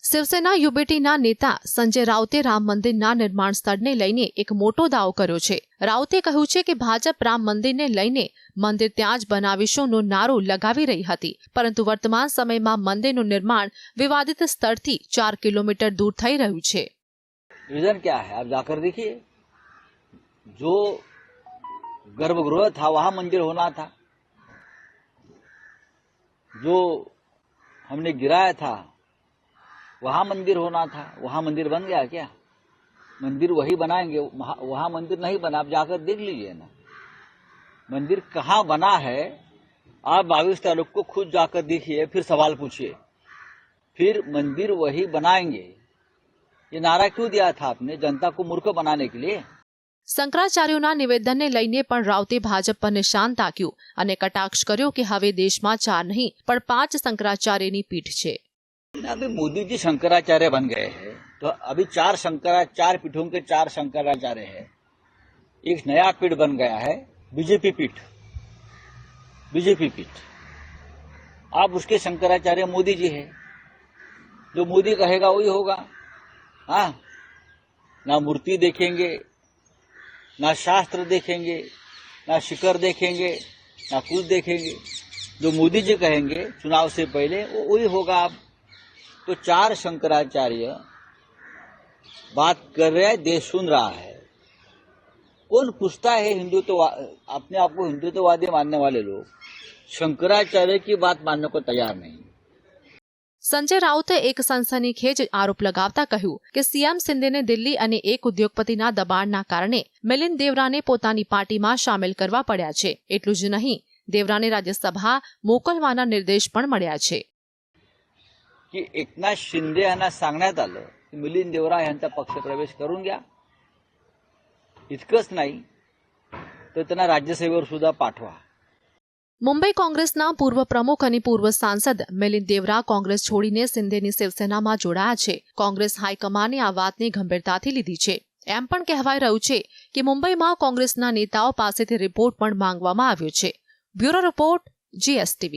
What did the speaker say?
શિવસેના યુબીટીના નેતા સંજય રાઉતે રામ મંદિરના નિર્માણ સ્થળને લઈને એક મોટો દાવો કર્યો છે। રાઉતે કહ્યું છે કે ભાજપ રામ મંદિરને લઈને મંદિર ત્યાં જ બનાવીશુંનો નારો લગાવી રહી હતી, પરંતુ વર્તમાન સમયમાં મંદિરનું निर्माण વિવાદિત સ્થળથી 4 કિલોમીટર दूर થઈ રહ્યું છે। रीजन क्या है आप जाकर देखिए, जो गर्भगृह था वहां मंदिर होना था, जो हमने गिराया था वहां मंदिर होना था, वहां मंदिर बन गया क्या? मंदिर वही बनाएंगे, वहां मंदिर नहीं बना। आप जाकर देख लीजिए ना मंदिर कहाँ बना है। आप 22 तारीख को खुद जाकर देखिए, फिर सवाल पूछिए, फिर मंदिर वही बनाएंगे। ये नारा क्यों दिया था आपने? जनता को मूर्ख बनाने के लिए। શંકરાચાર્યોના નિવેદનને લઈને પણ રાઉતે ભાજપ પર નિશાન તાક્યું અને કટાક્ષ કર્યો કે હવે દેશમાં 4 नहीं પણ 5 શંકરાચાર્યની પીઠ છે। अभी मोदी जी शंकराचार्य बन गए हैं, तो अभी 4 पीठों के 4 शंकराचार्य है। एक नया पीठ बन गया है, बीजेपी पीठ। आप उसके शंकराचार्य मोदी जी है, जो मोदी कहेगा वही होगा। हाँ, ना मूर्ति देखेंगे, ना शास्त्र देखेंगे, ना शिखर देखेंगे, ना कुछ देखेंगे। जो मोदी जी कहेंगे चुनाव से पहले वो वही होगा। आप तो 4 शंकराचार्य बात कर रहे हैं, देश सुन रहा है। कौन पूछता है हिंदुत्व? अपने आप को हिंदुत्ववादी मानने वाले लोग शंकराचार्य की बात मानने को तैयार नहीं। સંજય રાઉતે એક સનસનીખેજ આરોપ લગાવતા કહ્યું કે સીએમ શિંદેને દિલ્હી અને એક ઉદ્યોગપતિના દબાણના કારણે મિલિંદ દેવરાને પોતાની પાર્ટીમાં સામેલ કરવા પડ્યા છે। એટલું જ નહીં, દેવરાને રાજ્યસભા મોકલવાના निर्देश પણ મળ્યા છે। की एकनाथ शिंदे यांना सांगण्यात आलं की मिलिंद देवरा यांचा पक्ष प्रवेश करून घ्या। इतकंच नाही तर त्यांना राज्यसभेवर सुद्धा पाठवा। મુંબઈ કોંગ્રેસના પૂર્વ પ્રમુખ અને પૂર્વ સાંસદ મિલિંદ દેવરા કોંગ્રેસ છોડીને શિંદેની શિવસેનામાં જોડાયા છે। કોંગ્રેસ હાઈકમાન્ડે આ વાતને ગંભીરતાથી લીધી છે। એમ પણ કહેવાઈ રહ્યું છે કે મુંબઈમાં કોંગ્રેસના નેતાઓ પાસેથી રિપોર્ટ પણ માંગવામાં આવ્યો છે। Bureau report, GSTV।